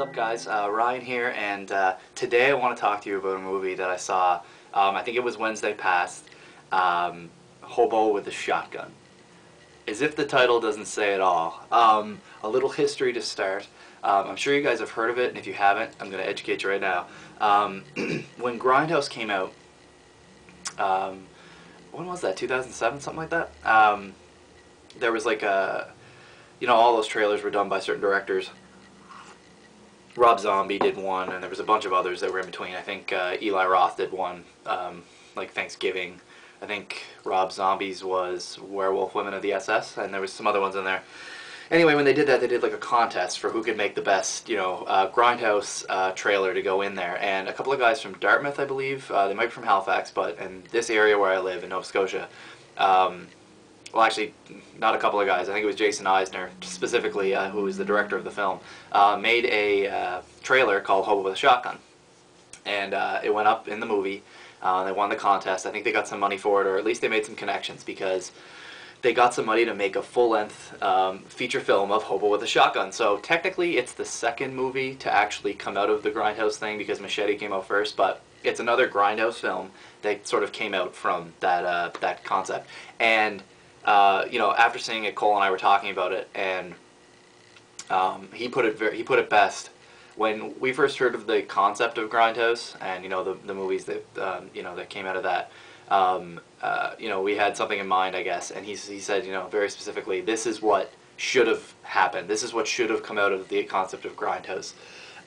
up, guys? Ryan here, and today I want to talk to you about a movie that I saw, I think it was Wednesday past, Hobo with a Shotgun. As if the title doesn't say it all. A little history to start. I'm sure you guys have heard of it, and if you haven't, I'm going to educate you right now. When Grindhouse came out, when was that, 2007, something like that? There was like a, all those trailers were done by certain directors. Rob Zombie did one, and there was a bunch of others that were in between. I think Eli Roth did one, like Thanksgiving. I think Rob Zombie's was Werewolf Women of the SS, and there was some other ones in there. Anyway, when they did that, they did like a contest for who could make the best, Grindhouse trailer to go in there. And a couple of guys from Dartmouth, I believe, they might be from Halifax, but in this area where I live, in Nova Scotia, well, actually, not a couple of guys. I think it was Jason Eisener, specifically, who was the director of the film, made a trailer called Hobo With A Shotgun. And it went up in the movie. They won the contest. I think they got some money for it, or at least they made some connections, because they got some money to make a full-length feature film of Hobo With A Shotgun. So technically, it's the second movie to actually come out of the Grindhouse thing, because Machete came out first, but it's another Grindhouse film that sort of came out from that, that concept. And after seeing it, Cole and I were talking about it, and he put it best. When we first heard of the concept of Grindhouse, and the movies that that came out of that, we had something in mind, I guess. And he said, very specifically, this is what should have happened. This is what should have come out of the concept of Grindhouse.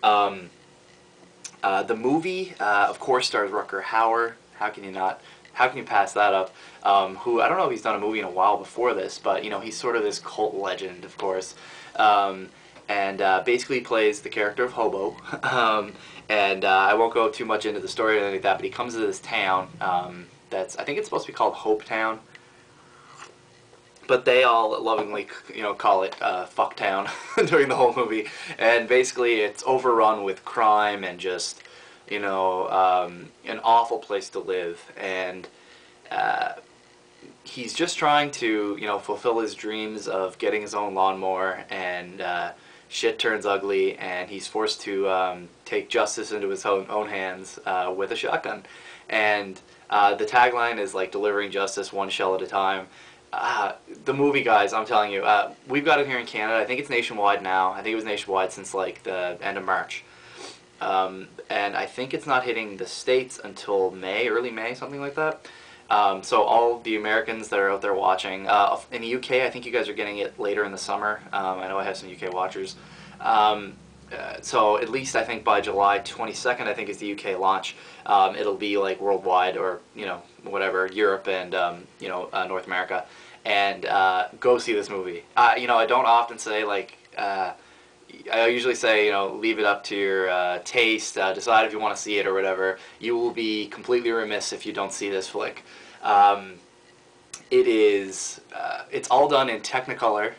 The movie, of course, stars Rutger Hauer. How can you not? How can you pass that up? Who, I don't know if he's done a movie in a while before this, but, he's sort of this cult legend, of course. And basically plays the character of Hobo. I won't go too much into the story or anything like that, but he comes to this town I think it's supposed to be called Hope Town. But they all lovingly, call it Fuck Town during the whole movie. And basically it's overrun with crime and just, an awful place to live. And he's just trying to, fulfill his dreams of getting his own lawnmower, and shit turns ugly, and he's forced to take justice into his own hands with a shotgun. And the tagline is like delivering justice one shell at a time. The movie, guys, I'm telling you, we've got it here in Canada. I think it's nationwide now. I think it was nationwide since like the end of March. And I think it's not hitting the States until May, early May, something like that. So all the Americans that are out there watching, in the UK, I think you guys are getting it later in the summer. I know I have some UK watchers. So at least I think by July 22nd, I think is the UK launch. It'll be like worldwide, or, whatever, Europe and, North America. And go see this movie. I don't often say, like, I usually say, leave it up to your taste, decide if you want to see it or whatever. You will be completely remiss if you don't see this flick. It's all done in Technicolor.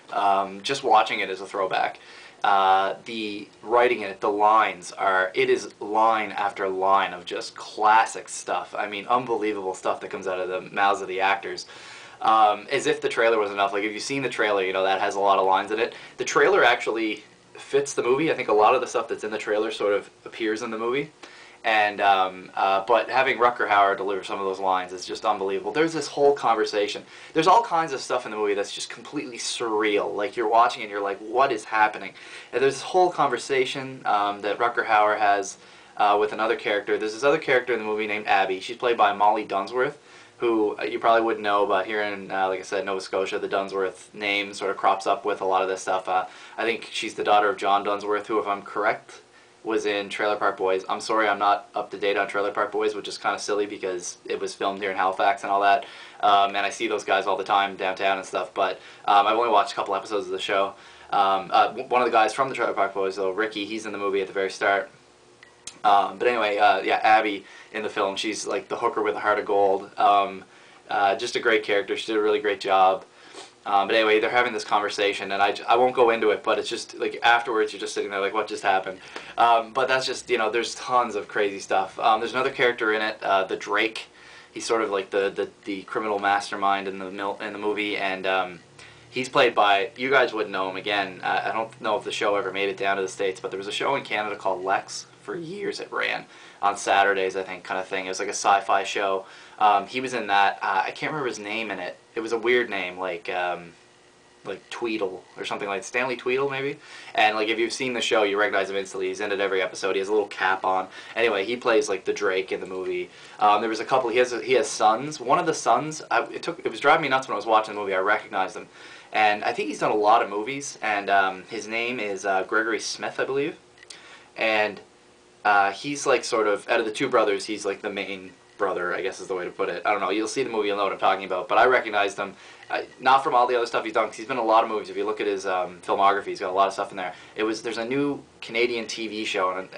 Just watching it is a throwback. The writing in it, the lines it is line after line of just classic stuff. I mean, unbelievable stuff that comes out of the mouths of the actors. As if the trailer was enough. Like, if you've seen the trailer, that has a lot of lines in it. The trailer actually fits the movie. I think a lot of the stuff that's in the trailer sort of appears in the movie. And but having Rutger Hauer deliver some of those lines is just unbelievable. There's this whole conversation. There's all kinds of stuff in the movie that's just completely surreal. Like, you're watching and you're like, what is happening? And there's this whole conversation that Rutger Hauer has with another character. There's this other character in the movie named Abbie. She's played by Molly Dunsworth, who you probably wouldn't know, but here in, like I said, Nova Scotia, the Dunsworth name sort of crops up with a lot of this stuff. I think she's the daughter of John Dunsworth, who, if I'm correct, was in Trailer Park Boys. I'm sorry, I'm not up to date on Trailer Park Boys, which is kind of silly because it was filmed here in Halifax and all that. And I see those guys all the time downtown and stuff, but I've only watched a couple episodes of the show. One of the guys from the Trailer Park Boys, though, Ricky, he's in the movie at the very start. But anyway, yeah, Abbie in the film, she's like the hooker with a heart of gold. Just a great character. She did a really great job. But anyway, they're having this conversation, and I won't go into it, but it's just, like, afterwards you're just sitting there like, what just happened? But that's just, there's tons of crazy stuff. There's another character in it, the Drake. He's sort of like the criminal mastermind in the movie, and He's played by, you guys wouldn't know him again. I don't know if the show ever made it down to the States, but there was a show in Canada called Lex. For years it ran on Saturdays, I think, kind of thing. It was like a sci-fi show. He was in that. I can't remember his name in it. It was a weird name, like Tweedle or something, like Stanley Tweedle maybe. And like if you've seen the show, you recognize him instantly. He's in it every episode. He has a little cap on. Anyway, he plays like the Drake in the movie. There was a couple. He has sons. One of the sons, it was driving me nuts when I was watching the movie. I recognized him, and I think he's done a lot of movies. And his name is Gregory Smith, I believe. And he's like sort of, out of the two brothers, he's like the main brother, I guess is the way to put it. I don't know. You'll see the movie, you'll know what I'm talking about. But I recognized him, not from all the other stuff he's done, because he's been in a lot of movies. If you look at his filmography, he's got a lot of stuff in there. There's a new Canadian TV show, and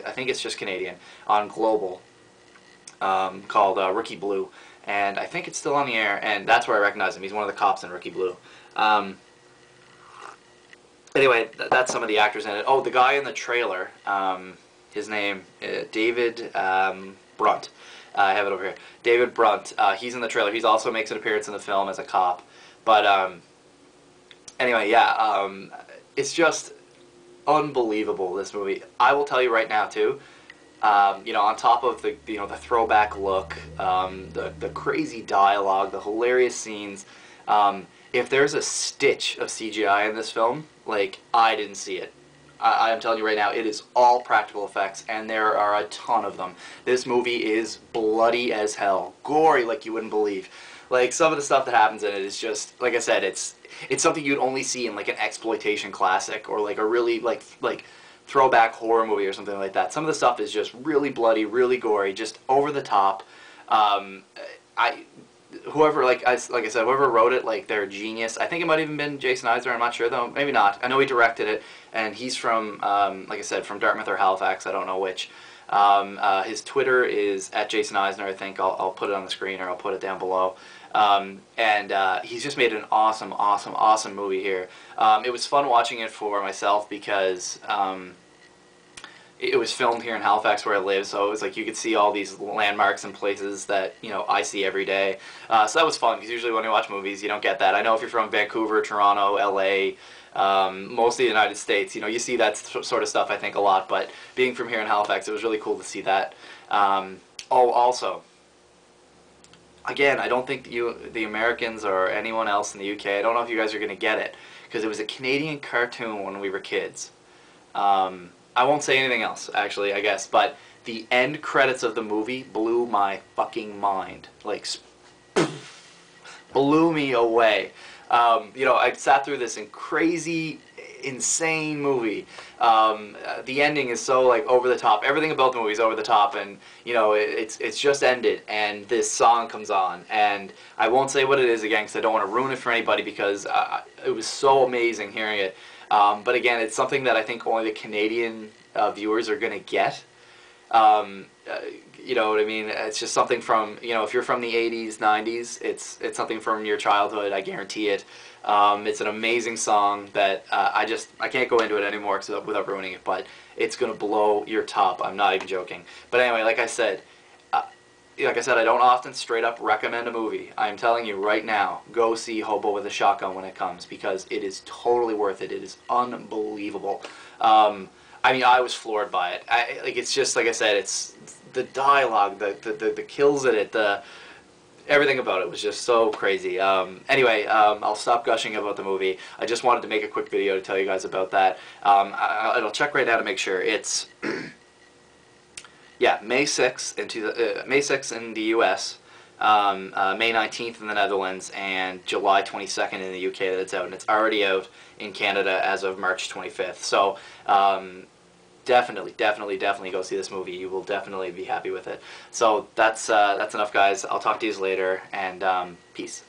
I think it's just Canadian, on Global, called Rookie Blue. And I think it's still on the air, and that's where I recognize him. He's one of the cops in Rookie Blue. Anyway, that's some of the actors in it. Oh, the guy in the trailer, his name, David Brunt. I have it over here. David Brunt. He's in the trailer. He also makes an appearance in the film as a cop. But anyway, yeah, it's just unbelievable, this movie. I will tell you right now too. You know, on top of the the throwback look, the crazy dialogue, the hilarious scenes. If there's a stitch of CGI in this film, like, I didn't see it. I am telling you right now, it is all practical effects, and there are a ton of them. This movie is bloody as hell. Gory like you wouldn't believe. Like, some of the stuff that happens in it is just, like I said, it's something you'd only see in, like, an exploitation classic, or, like, a really, like throwback horror movie or something like that. Some of the stuff is just really bloody, really gory, just over the top. Whoever, like I said, whoever wrote it, like, they're a genius. I think it might have even been Jason Eisener, I'm not sure though, maybe not. I know he directed it, and he's from, like I said, from Dartmouth or Halifax, I don't know which. His Twitter is @Jason Eisener, I think. I'll put it on the screen, or I'll put it down below. He's just made an awesome, awesome, awesome movie here. It was fun watching it for myself because it was filmed here in Halifax where I live, so it was like you could see all these landmarks and places that, you know, I see every day. So that was fun, because usually when you watch movies, you don't get that. I know if you're from Vancouver, Toronto, LA, most of the United States, you know, you see that sort of stuff, I think, a lot. But being from here in Halifax, it was really cool to see that. Also, again, I don't think the Americans or anyone else in the UK, I don't know if you guys are going to get it, because it was a Canadian cartoon when we were kids. I won't say anything else, actually, I guess, but the end credits of the movie blew my fucking mind. Like, blew me away. You know, I sat through this crazy, insane movie. The ending is so, like, over the top. Everything about the movie is over the top, and, you know, it's just ended, and this song comes on, and I won't say what it is again, because I don't want to ruin it for anybody, because it was so amazing hearing it. But again, it's something that I think only the Canadian viewers are going to get. You know what I mean? It's just something from, you know, if you're from the 80s, 90s, it's something from your childhood, I guarantee it. It's an amazing song that I can't go into it anymore without ruining it, but it's going to blow your top. I'm not even joking. But anyway, like I said, I don't often straight up recommend a movie. I'm telling you right now, go see Hobo with a Shotgun when it comes, because it is totally worth it. It is unbelievable. I mean, I was floored by it. It's just, like I said, it's the dialogue, the kills in it, everything about it was just so crazy. Anyway, I'll stop gushing about the movie. I just wanted to make a quick video to tell you guys about that. I'll check right now to make sure. It's yeah, May 6th in the U.S., May 19th in the Netherlands, and July 22nd in the UK that it's out, and it's already out in Canada as of March 25th. So definitely go see this movie. You will definitely be happy with it. So that's enough, guys. I'll talk to you later, and peace.